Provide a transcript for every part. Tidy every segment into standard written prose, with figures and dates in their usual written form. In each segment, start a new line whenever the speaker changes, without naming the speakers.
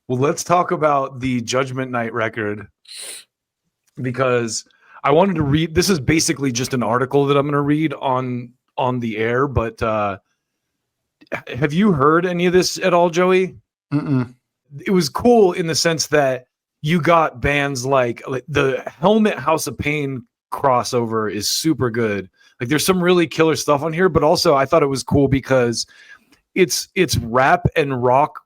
Well, let's talk about the Judgment Night record because I wanted to read. This is basically just an article that I'm going to read on the air. But have you heard any of this at all, Joey?
Mm-mm.
It was cool in the sense that you got bands like the Helmet House of Pain crossover is super good. Like there's some really killer stuff on here, but also I thought it was cool because it's rap and rock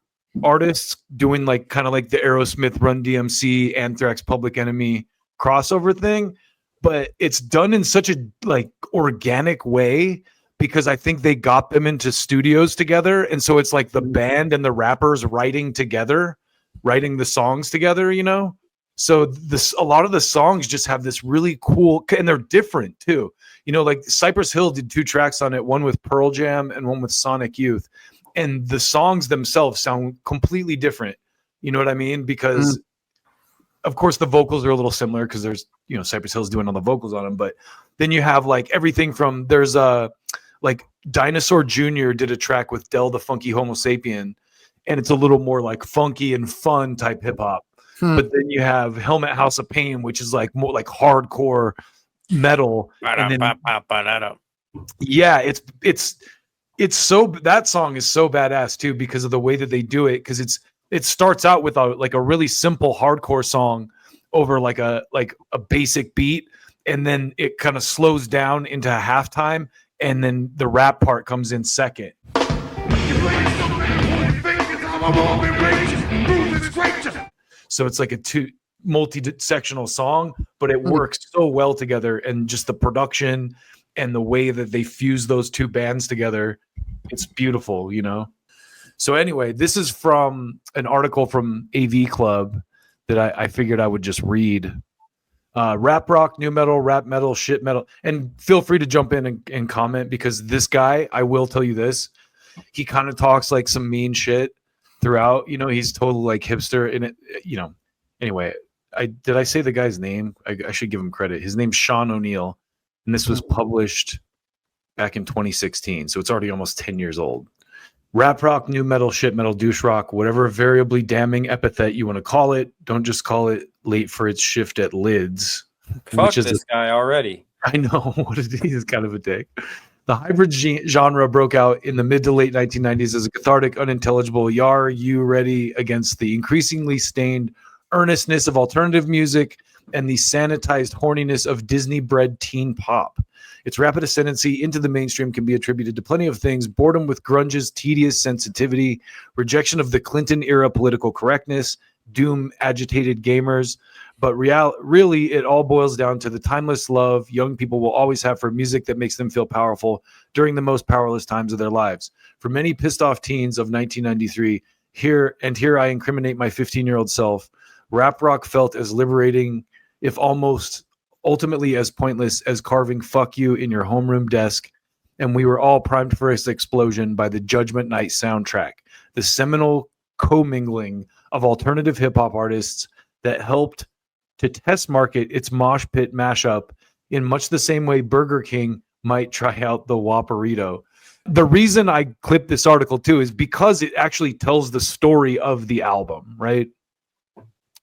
artists doing like kind of like the Aerosmith, Run DMC, Anthrax, Public Enemy crossover thing, but it's done in such a like organic way because I think they got them into studios together, and so it's like the band and the rappers writing together, writing the songs together, you know. So a lot of the songs just have this really cool, and they're different too. You know, like Cypress Hill did 2 tracks on it, one with Pearl Jam and one with Sonic Youth. And the songs themselves sound completely different. You know what I mean? Because of course the vocals are a little similar because there's, you know, Cypress Hill's doing all the vocals on them. But then you have like everything from there's like Dinosaur Jr. did a track with Del the Funkee Homosapien, and it's a little more like funky and fun type hip hop. But then you have Helmet House of Pain, which is like more like hardcore metal. And then, yeah, it's so, that song is so badass too because of the way that they do it, because it starts out with a really simple hardcore song over like a basic beat, and then it kind of slows down into a halftime, and then the rap part comes in second. So it's like a multi-sectional song, but it works so well together, and just the production and the way that they fuse those two bands together, it's beautiful, you know? So anyway, this is from an article from AV Club that I figured I would just read. Rap rock, new metal, rap metal, shit metal. And feel free to jump in and comment, because this guy, I will tell you this, he kind of talks like some mean shit throughout. You know, he's total like hipster in it, you know. Anyway, did I say the guy's name? I should give him credit. His name's Sean O'Neill. And this was published back in 2016, so it's already almost 10 years old. Rap rock, new metal, shit metal, douche rock, whatever variably damning epithet you want to call it. Don't just call it late for its shift at lids.
Fuck this guy already.
I know. What is he? He's kind of a dick. The hybrid genre broke out in the mid to late 1990s as a cathartic, unintelligible "Yar, you ready?" against the increasingly stained earnestness of alternative music and the sanitized horniness of Disney-bred teen pop. Its rapid ascendancy into the mainstream can be attributed to plenty of things: boredom with grunge's tedious sensitivity, rejection of the Clinton-era political correctness, doom-agitated gamers. But really, it all boils down to the timeless love young people will always have for music that makes them feel powerful during the most powerless times of their lives. For many pissed-off teens of 1993, here I incriminate my 15-year-old self, rap rock felt as liberating, if almost ultimately as pointless as carving "fuck you" in your homeroom desk, and we were all primed for its explosion by the Judgement Night soundtrack, the seminal commingling of alternative hip-hop artists that helped to test market its mosh pit mashup in much the same way Burger King might try out the Whopperito. The reason I clipped this article too is because it actually tells the story of the album, right?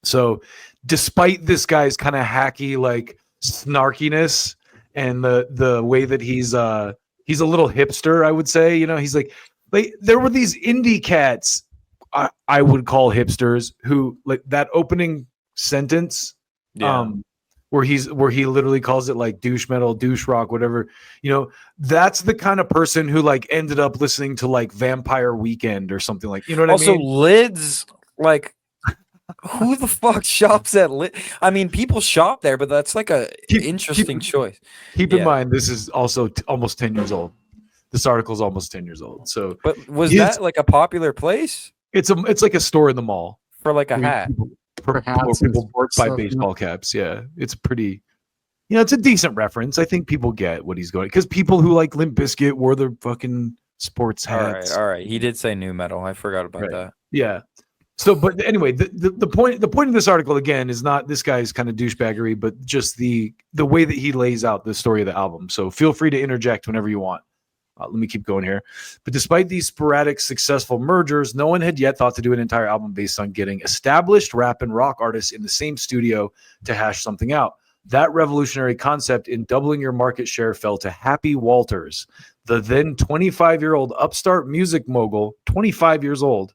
So despite this guy's kind of hacky, like snarkiness and the way that he's a little hipster, I would say, you know, he's like there were these indie cats I would call hipsters who, like, that opening sentence, where he literally calls it like douche metal, douche rock, whatever, you know, that's the kind of person who like ended up listening to like Vampire Weekend or something, like, you know what I mean?
Also, lids, like, who the fuck shops at Lid? I mean, people shop there, but that's like a interesting choice.
Keep in mind, this is also almost 10 years old. This article is almost 10 years old. So,
but was that like a popular place?
It's like a store in the mall
for like a hat.
People buy baseball caps. Yeah, it's pretty. You know, it's a decent reference. I think people get what he's going, because people who like Limp Bizkit wore their fucking sports hats.
All right. He did say new metal. I forgot about that.
Yeah. So, but anyway, the point of this article again is not this guy's kind of douchebaggery, but just the way that he lays out the story of the album. So feel free to interject whenever you want. Let me keep going here. But despite these sporadic successful mergers, no one had yet thought to do an entire album based on getting established rap and rock artists in the same studio to hash something out. That revolutionary concept in doubling your market share fell to Happy Walters, the then 25-year-old upstart music mogul, 25 years old,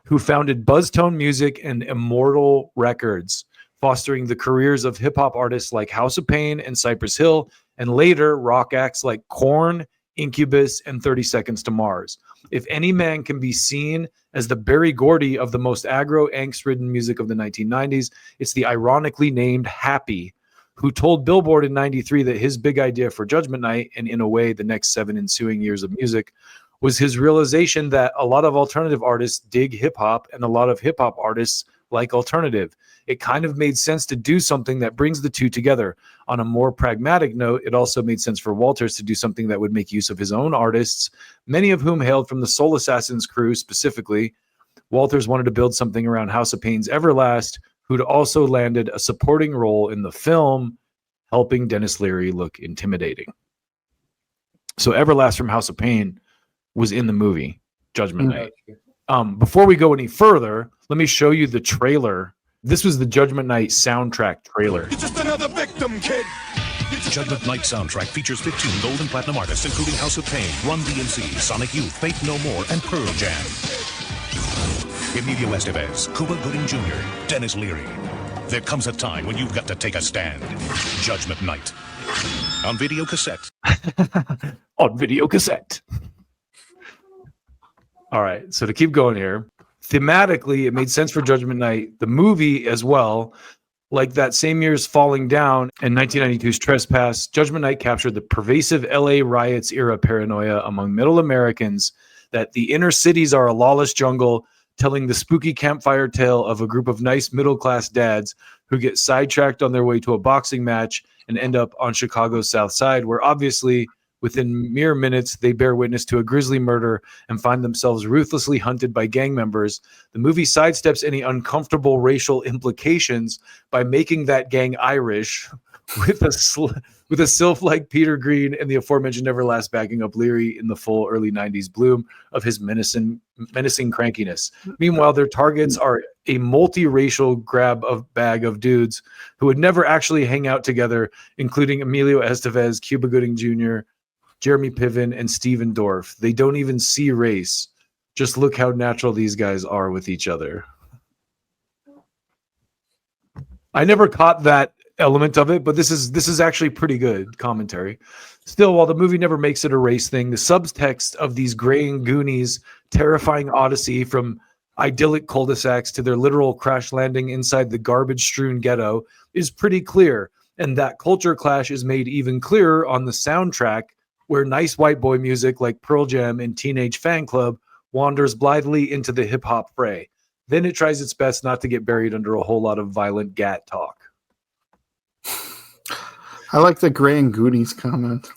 who founded Buzztone Music and Immortal Records, fostering the careers of hip-hop artists like Homosapien and Cypress Hill, and later rock acts like Korn, Incubus, and 30 Seconds to Mars. If any man can be seen as the Berry Gordy of the most aggro, angst-ridden music of the 1990s, it's the ironically named Happy, who told Billboard in 93 that his big idea for Judgment Night, and in a way the next 7 ensuing years of music, was his realization that a lot of alternative artists dig hip-hop and a lot of hip-hop artists like alternative. It kind of made sense to do something that brings the two together. On a more pragmatic note, it also made sense for Walters to do something that would make use of his own artists, many of whom hailed from the Soul Assassins crew specifically. Walters wanted to build something around Homosapien's Everlast, who'd also landed a supporting role in the film, helping Dennis Leary look intimidating. So Everlast from Homosapien was in the movie Judgment Night. Before we go any further, let me show you the trailer. This was the Judgment Night soundtrack trailer.
You're just another victim, kid.
Judgment Night Soundtrack features 15 gold and platinum artists, including Homosapien, Run DMC, Sonic Youth, Faith No More, and Pearl Jam. Emilio Estevez, Cuba Gooding Jr., Dennis Leary. There comes a time when you've got to take a stand. Judgment Night. On video cassette.
On video cassette. All right, so to keep going here, thematically, it made sense for Judgment Night, the movie as well. Like that same year's Falling Down and 1992's Trespass, Judgment Night captured the pervasive LA riots era paranoia among middle Americans that the inner cities are a lawless jungle, telling the spooky campfire tale of a group of nice middle-class dads who get sidetracked on their way to a boxing match and end up on Chicago's South Side, where obviously within mere minutes, they bear witness to a grisly murder and find themselves ruthlessly hunted by gang members. The movie sidesteps any uncomfortable racial implications by making that gang Irish, with a sylph like Peter Green and the aforementioned Everlast backing up Leary in the full early 90s bloom of his menacing crankiness. Meanwhile, their targets are a multiracial bag of dudes who would never actually hang out together, including Emilio Estevez, Cuba Gooding Jr., Jeremy Piven, and Steven Dorff. They don't even see race. Just look how natural these guys are with each other. I never caught that element of it, but this is actually pretty good commentary. Still, while the movie never makes it a race thing, the subtext of these graying Goonies' terrifying odyssey from idyllic cul-de-sacs to their literal crash landing inside the garbage-strewn ghetto is pretty clear, and that culture clash is made even clearer on the soundtrack, where nice white boy music like Pearl Jam and Teenage Fan Club wanders blithely into the hip-hop fray. Then it tries its best not to get buried under a whole lot of violent gat talk.
I like the Gray and Goonies comment.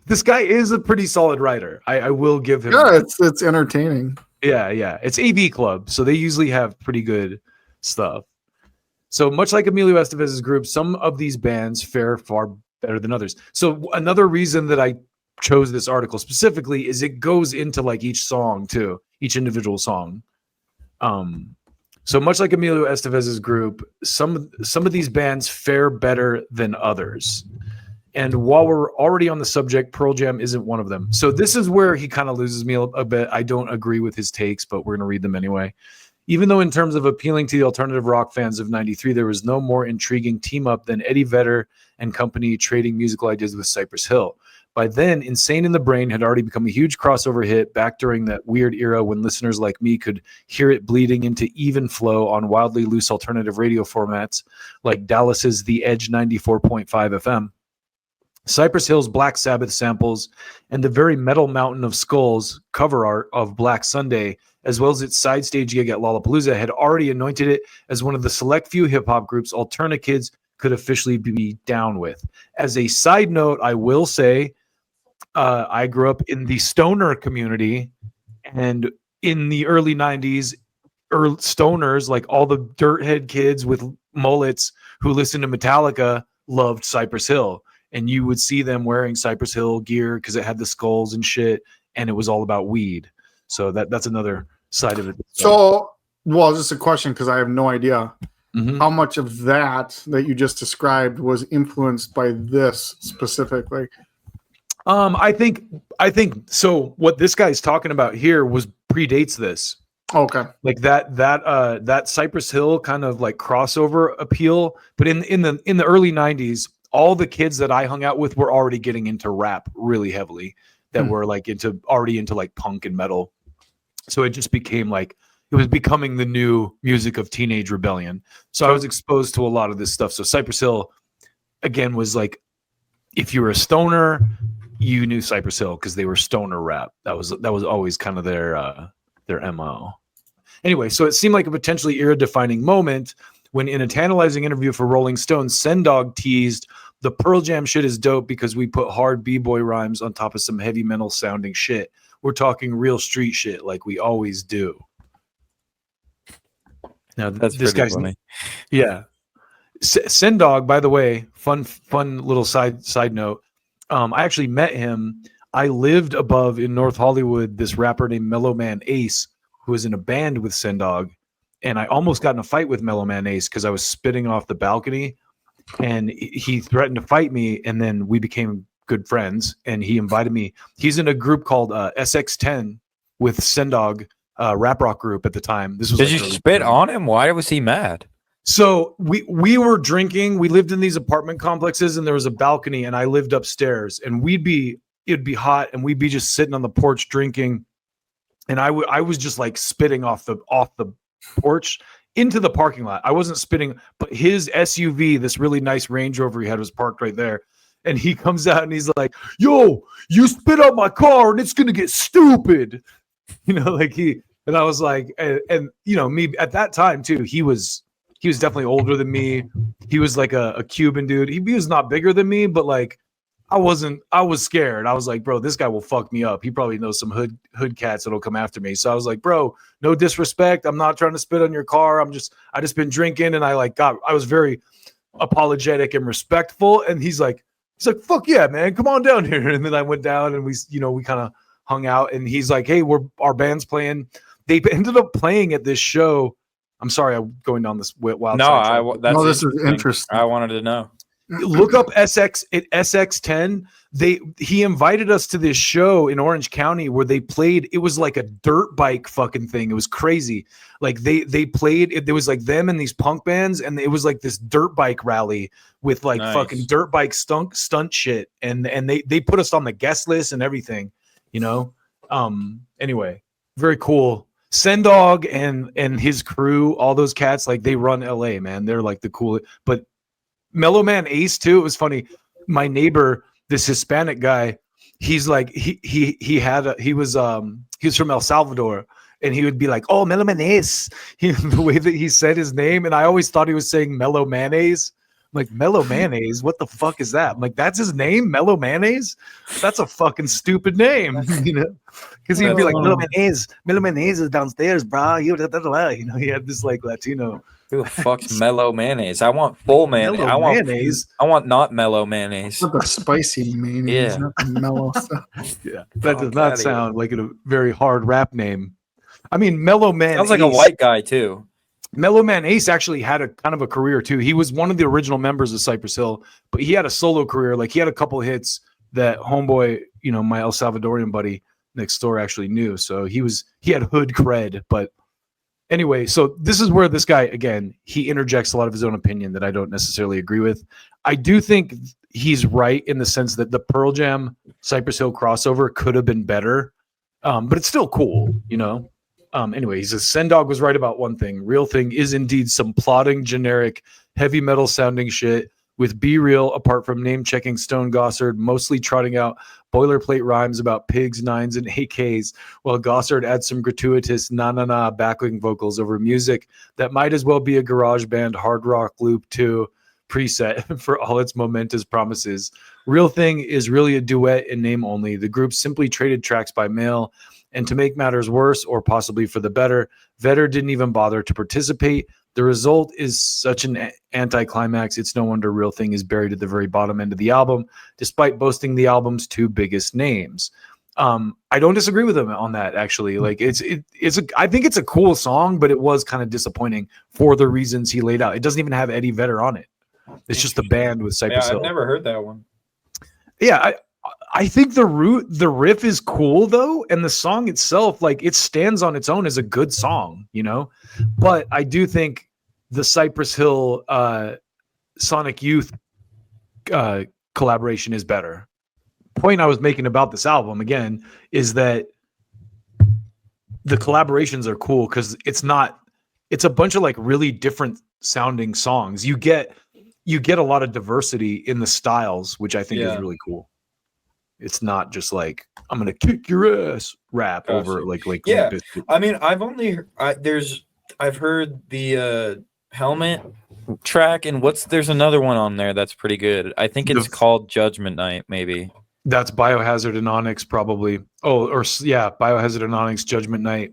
This guy is a pretty solid writer. I will give him.
Yeah, it's entertaining.
Yeah. It's AV Club, so they usually have pretty good stuff. So much like Emilio Estevez's group, some of these bands fare far better than others. So another reason that I chose this article specifically is it goes into like each song too, each individual song. So much like Emilio Estevez's group, some of these bands fare better than others. And while we're already on the subject, Pearl Jam isn't one of them. So this is where he kind of loses me a bit. I don't agree with his takes, but we're going to read them anyway. Even though in terms of appealing to the alternative rock fans of 93, there was no more intriguing team-up than Eddie Vedder and company trading musical ideas with Cypress Hill. By then, Insane in the Brain had already become a huge crossover hit back during that weird era when listeners like me could hear it bleeding into even flow on wildly loose alternative radio formats like Dallas's The Edge 94.5 FM. Cypress Hill's Black Sabbath samples and the very metal Mountain of Skulls cover art of Black Sunday, as well as its side stage gig at Lollapalooza, had already anointed it as one of the select few hip-hop groups Alternakids could officially be down with. As a side note, I will say I grew up in the stoner community, and in the early 90s, stoners, like all the dirthead kids with mullets who listened to Metallica, loved Cypress Hill. and you would see them wearing Cypress Hill gear because it had the skulls and shit, and it was all about weed. So that's another side of it.
So, well, just a question because I have no idea
Mhm.
how much of that you just described was influenced by this specifically.
I think so. What this guy's talking about here predates this.
Okay.
Like that Cypress Hill kind of like crossover appeal. But in the early 90s, all the kids that I hung out with were already getting into rap really heavily, that were like already into like punk and metal. So it just became like it was becoming the new music of teenage rebellion. So I was exposed to a lot of this stuff. So Cypress Hill again was like, if you were a stoner, you knew Cypress Hill because they were stoner rap. That was always kind of their MO. Anyway, so it seemed like a potentially era-defining moment when, in a tantalizing interview for Rolling Stone, Sendog teased, "The Pearl Jam shit is dope because we put hard b-boy rhymes on top of some heavy metal sounding shit. We're talking real street shit like we always do." Now
That's
this
pretty
guy's
funny.
yeah. Sendog, by the way, fun little side note. I actually met him. I lived above in North Hollywood, this rapper named Mellow Man Ace, who was in a band with Sendog. And I almost got in a fight with Mellow Man Ace because I was spitting off the balcony. And he threatened to fight me. And then we became good friends. And he invited me. He's in a group called SX10 with Sendog, rap rock group at the time. This was
Did
like
you spit on him? Why was he mad?
So we were drinking. We lived in these apartment complexes, and there was a balcony, and I lived upstairs. And it'd be hot, and we'd be just sitting on the porch drinking. And I was just like spitting off the porch into the parking lot. I wasn't spitting, but his SUV, this really nice Range Rover he had, was parked right there. And he comes out and he's like, "Yo, you spit out my car, and it's gonna get stupid." Like and I was like, and me at that time too. He was definitely older than me. He was like a Cuban dude. He was not bigger than me, but like I was scared. I was like, bro, this guy will fuck me up. He probably knows some hood cats that'll come after me. So I was like, bro, no disrespect. I'm not trying to spit on your car. I just been drinking, and I was very apologetic and respectful. And he's like, fuck yeah, man, come on down here. And then I went down, and we kind of hung out, and he's like, hey, our band's playing. They ended up playing at this show. I'm sorry, I'm going down this wild.
This is interesting.
I wanted to know.
Look up SX10. He invited us to this show in Orange County where they played. It was like a dirt bike fucking thing. It was crazy. Like they played. There was like them and these punk bands, and it was like this dirt bike rally with like fucking dirt bike stunt shit. And they put us on the guest list and everything. Anyway, very cool. Sendog and his crew, all those cats, like they run LA, man. They're like the coolest. But Mellow Man Ace too. It was funny. My neighbor, this Hispanic guy, he's like he was from El Salvador, and he would be like, "Oh, Mellow Man Ace," the way that he said his name, and I always thought he was saying Mellow Mayonnaise. I'm like, Mellow Mayonnaise, what the fuck is that? I'm like, that's his name, Mellow Mayonnaise? That's a fucking stupid name, because he'd be like, Mellow Mayonnaise is downstairs, bro. He had this like Latino.
Who the fuck's mellow mayonnaise? I want full mayonnaise.
Mayonnaise.
I want not mellow mayonnaise.
Not the spicy mayonnaise,
Yeah.
not the mellow stuff.
Yeah, that does not sound like a very hard rap name. I mean, Mellow Man
Sounds like a
Ace,
white guy too.
Mellow Man Ace actually had a kind of a career too. He was one of the original members of Cypress Hill, but he had a solo career. Like he had a couple hits that homeboy, my El Salvadorian buddy next door actually knew. So he had hood cred. But anyway, so this is where this guy, again, he interjects a lot of his own opinion that I don't necessarily agree with. I do think he's right in the sense that the Pearl Jam Cypress Hill crossover could have been better, but it's still cool, Anyway, he says Sendog was right about one thing. Real thing is indeed some plodding, generic, heavy metal sounding shit with Be Real, apart from name checking Stone Gossard, mostly trotting out boilerplate rhymes about pigs, nines, and AKs, while Gossard adds some gratuitous na-na-na backing vocals over music that might as well be a garage band hard rock loop 2 preset for all its momentous promises. Real thing is really a duet in name only. The group simply traded tracks by mail, And to make matters worse, or possibly for the better, Vedder didn't even bother to participate. The result is such an anticlimax. It's no wonder Real Thing is buried at the very bottom end of the album, despite boasting the album's two biggest names. I don't disagree with him on that, actually. Like I think it's a cool song, but it was kind of disappointing for the reasons he laid out. It doesn't even have Eddie Vedder on it. It's just the band with Cypress Hill.
I've never heard that one.
Yeah, I think the riff is cool though, and the song itself, like, it stands on its own as a good song, you know. But I do think the Cypress Hill Sonic Youth collaboration is better. Point I was making about this album again is that the collaborations are cool because it's a bunch of like really different sounding songs. You get a lot of diversity in the styles, which I think is really cool. It's not just like, I'm gonna kick your ass rap over like
yeah. I mean, I've heard the Helmet track, and there's another one on there that's pretty good. I think it's called Judgment Night, maybe.
That's Biohazard and Onyx, probably. Biohazard and Onyx, Judgment Night.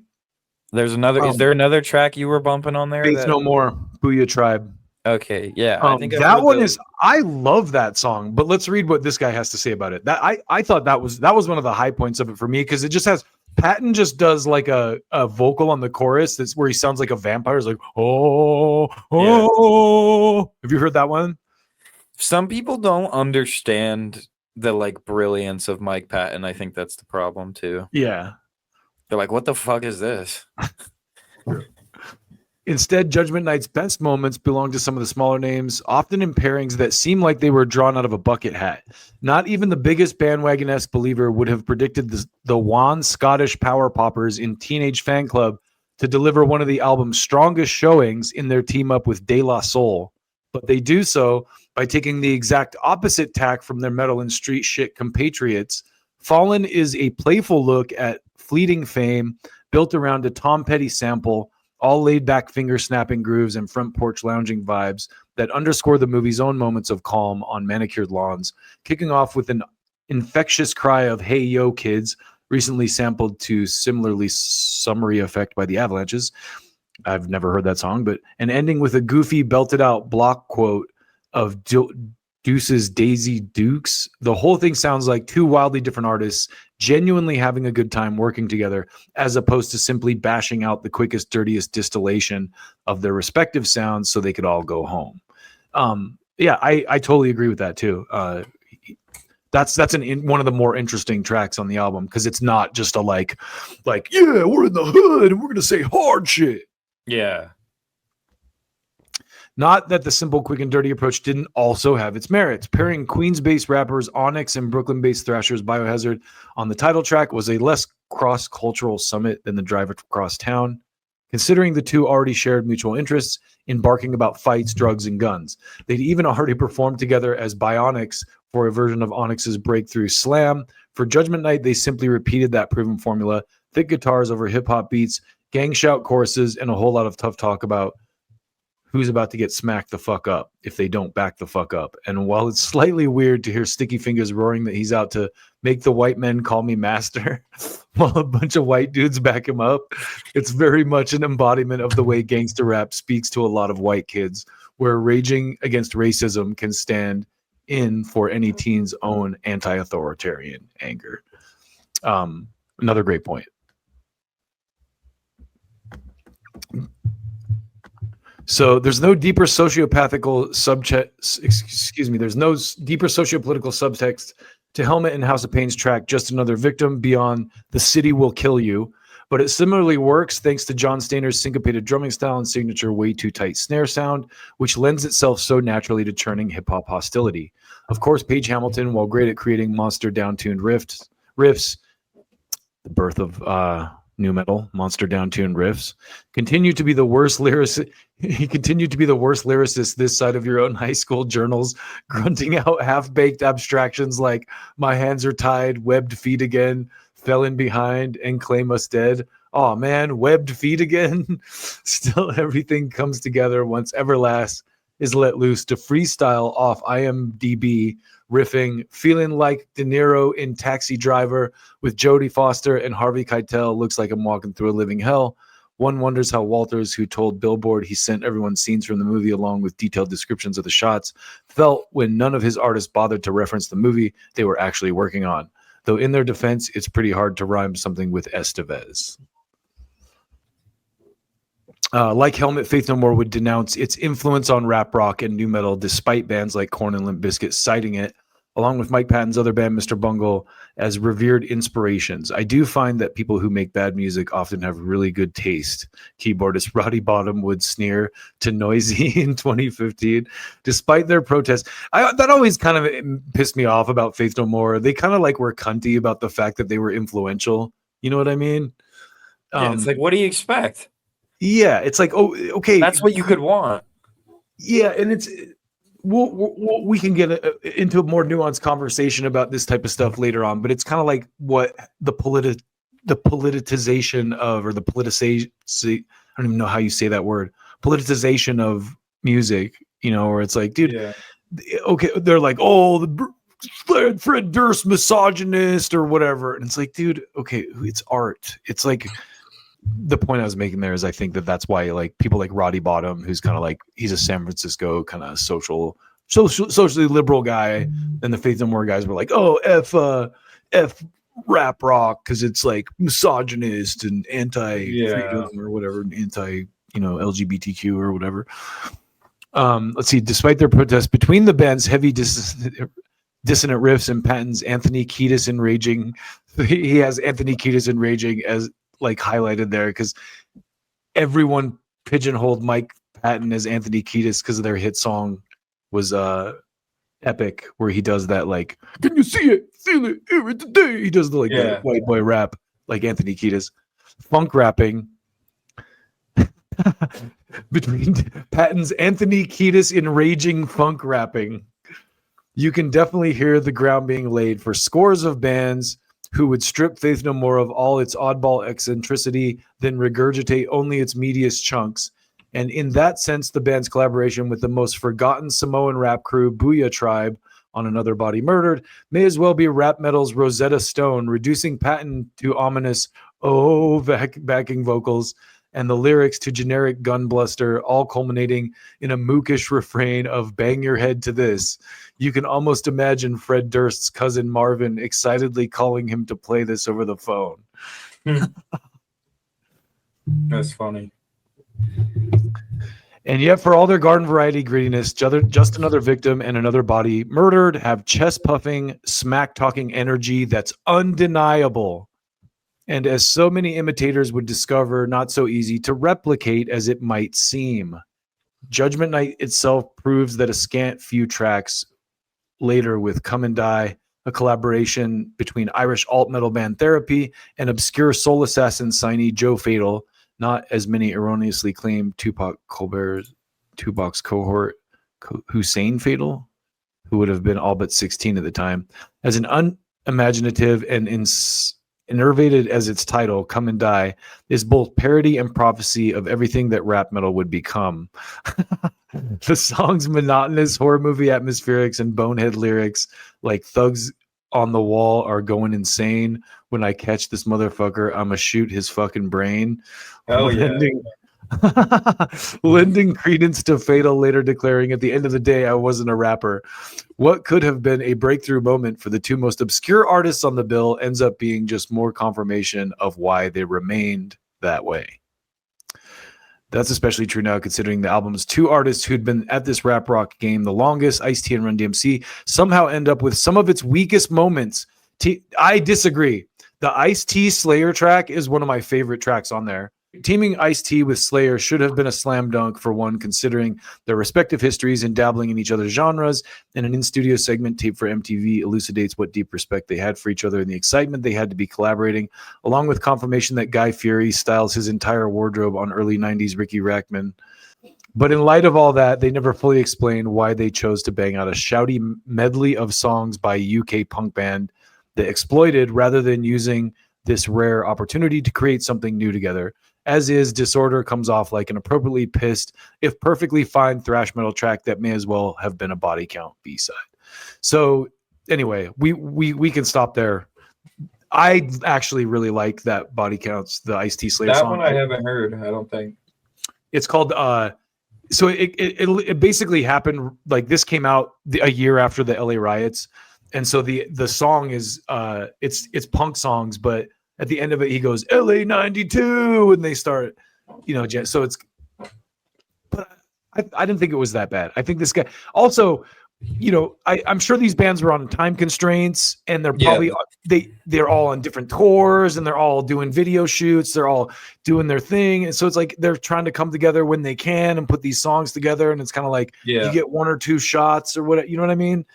There's another. Is there another track you were bumping on there?
Faith No More, Booyah Tribe.
Okay, yeah. I think
that one is. I love that song, but let's read what this guy has to say about it. That I thought that was one of the high points of it for me, because it just has Patton just does like a vocal on the chorus that's where he sounds like a vampire. It's like, oh. Have you heard that one?
Some people don't understand the like brilliance of Mike Patton. I think that's the problem too.
Yeah.
They're like, what the fuck is this?
Instead, Judgment Night's best moments belong to some of the smaller names, often in pairings that seem like they were drawn out of a bucket hat. Not even the biggest bandwagon-esque believer would have predicted the wan Scottish power poppers in Teenage Fan Club to deliver one of the album's strongest showings in their team up with De La Soul. But they do so by taking the exact opposite tack from their metal and street shit compatriots. Fallen is a playful look at fleeting fame built around a Tom Petty sample, all laid-back finger-snapping grooves and front porch lounging vibes that underscore the movie's own moments of calm on manicured lawns, kicking off with an infectious cry of "Hey Yo Kids," recently sampled to similarly summary effect by the Avalanches. I've never heard that song, and ending with a goofy, belted-out block quote of Deuce's Daisy Dukes. The whole thing sounds like two wildly different artists genuinely having a good time working together, as opposed to simply bashing out the quickest, dirtiest distillation of their respective sounds so they could all go home. I totally agree with that too. That's one of the more interesting tracks on the album, because it's not just a like yeah, we're in the hood and we're gonna say hard shit.
Yeah.
Not that the simple, quick, and dirty approach didn't also have its merits. Pairing Queens-based rappers Onyx and Brooklyn-based thrashers Biohazard on the title track was a less cross-cultural summit than the drive across town, considering the two already shared mutual interests in barking about fights, drugs, and guns. They'd even already performed together as Bionics for a version of Onyx's breakthrough Slam. For Judgment Night, they simply repeated that proven formula: thick guitars over hip-hop beats, gang shout choruses, and a whole lot of tough talk about who's about to get smacked the fuck up if they don't back the fuck up. And while it's slightly weird to hear Sticky Fingers roaring that he's out to make the white men call me master while a bunch of white dudes back him up, it's very much an embodiment of the way gangster rap speaks to a lot of white kids, where raging against racism can stand in for any teen's own anti-authoritarian anger. Another great point. So there's no deeper sociopathical there's no deeper sociopolitical subtext to Helmet and Homosapien's track Just Another Victim beyond "The City Will Kill You," but it similarly works thanks to John Stainer's syncopated drumming style and signature way too tight snare sound, which lends itself so naturally to churning hip-hop hostility. Of course, Page Hamilton, while great at creating monster down-tuned riffs, the birth of new metal, monster down-tuned riffs, continued to be the worst lyricist. He continued to be the worst lyricist this side of your own high school journals, grunting out half-baked abstractions like "My hands are tied, webbed feet again, fell in behind, and claim us dead. Oh man, webbed feet again." Still, everything comes together once Everlast is let loose to freestyle off IMDb, riffing, feeling like De Niro in Taxi Driver with Jodie Foster and Harvey Keitel. Looks like I'm walking through a living hell. One wonders how Walters, who told Billboard he sent everyone scenes from the movie along with detailed descriptions of the shots, felt when none of his artists bothered to reference the movie they were actually working on. Though in their defense, it's pretty hard to rhyme something with Estevez. Like Helmet, Faith No More would denounce its influence on rap rock and nu metal, despite bands like Korn and Limp Bizkit citing it, along with Mike Patton's other band, Mr. Bungle, as revered inspirations. I do find that people who make bad music often have really good taste. Keyboardist Roddy Bottom would sneer to Noisy in 2015, despite their protests. That always kind of pissed me off about Faith No More. They kind of like were cunty about the fact that they were influential. You know what I mean?
Yeah, it's like, what do you expect?
Yeah, it's like, oh, okay.
That's what you could want.
Yeah, and it's... we can get into a more nuanced conversation about this type of stuff later on, but it's kind of like what the politicization of, or the politicization, I don't even know how you say that word, politicization of music, you know, where it's like, dude, okay, they're like, oh, Fred Durst misogynist or whatever, and it's like, dude, okay, it's art. It's like, the point I was making there is I think that's why like people like Roddy Bottom, who's kind of like, he's a San Francisco kind of socially liberal guy, and the Faith No More guys were like, oh, F rap rock because it's like misogynist and anti-freedom or whatever, anti, LGBTQ or whatever. Let's see. Despite their protests between the band's heavy dissonant riffs and Patton's Anthony Kiedis enraging, he has Anthony Kiedis enraging as like highlighted there because everyone pigeonholed Mike Patton as Anthony Kiedis because of their hit song was Epic, where he does that like, can you see it, feel it, hear it today? He does the like that white boy rap like Anthony Kiedis. Funk rapping between Patton's Anthony Kiedis enraging funk rapping. You can definitely hear the ground being laid for scores of bands who would strip Faith No More of all its oddball eccentricity, then regurgitate only its meatiest chunks. And in that sense, the band's collaboration with the most forgotten Samoan rap crew, Booyah Tribe, on Another Body Murdered, may as well be rap metal's Rosetta Stone, reducing Patton to ominous backing vocals and the lyrics to generic gun bluster, all culminating in a mookish refrain of bang your head to this. You can almost imagine Fred Durst's cousin Marvin excitedly calling him to play this over the phone.
That's funny.
And yet, for all their garden variety grittiness, Just Another Victim and Another Body Murdered have chest puffing, smack talking energy that's undeniable. And as so many imitators would discover, not so easy to replicate as it might seem. Judgment Night itself proves that a scant few tracks later with Come and Die, a collaboration between Irish alt-metal band Therapy and obscure soul assassin signee Joe Fatal, not as many erroneously claimed Tupac's cohort, Hussein Fatal, who would have been all but 16 at the time, as an unimaginative and enervated as its title, Come and Die, is both parody and prophecy of everything that rap metal would become. The song's monotonous horror movie atmospherics and bonehead lyrics like thugs on the wall are going insane. When I catch this motherfucker, I'ma shoot his fucking brain.
Oh,
Lending credence to Fatal, later declaring, at the end of the day, I wasn't a rapper. What could have been a breakthrough moment for the two most obscure artists on the bill ends up being just more confirmation of why they remained that way. That's especially true now, considering the album's two artists who'd been at this rap rock game the longest, Ice-T and Run DMC, somehow end up with some of its weakest moments. I disagree. The Ice-T Slayer track is one of my favorite tracks on there. Teaming Ice-T with Slayer should have been a slam dunk for one, considering their respective histories and dabbling in each other's genres, and an in-studio segment taped for MTV elucidates what deep respect they had for each other and the excitement they had to be collaborating, along with confirmation that Guy Fieri styles his entire wardrobe on early 90s Ricky Rackman. But in light of all that, they never fully explained why they chose to bang out a shouty medley of songs by a UK punk band that exploited, rather than using this rare opportunity to create something new together. As is, Disorder comes off like an appropriately pissed, if perfectly fine thrash metal track that may as well have been a Body Count B-side. So anyway, we can stop there. I actually really like that Body Counts, the Ice-T Slayer
That
song.
one I haven't heard, I don't think.
It's called so it basically happened like this came out a year after the LA riots, and so the song is it's punk songs, but at the end of it he goes LA 92 and they start, you know, so it's, but I didn't think it was that bad. I think this guy also, you know, I'm sure these bands were on time constraints, and they're probably they're all on different tours, and they're all doing video shoots, they're all doing their thing, and so it's like they're trying to come together when they can and put these songs together, and it's kind of like you get one or two shots or what, you know what I mean?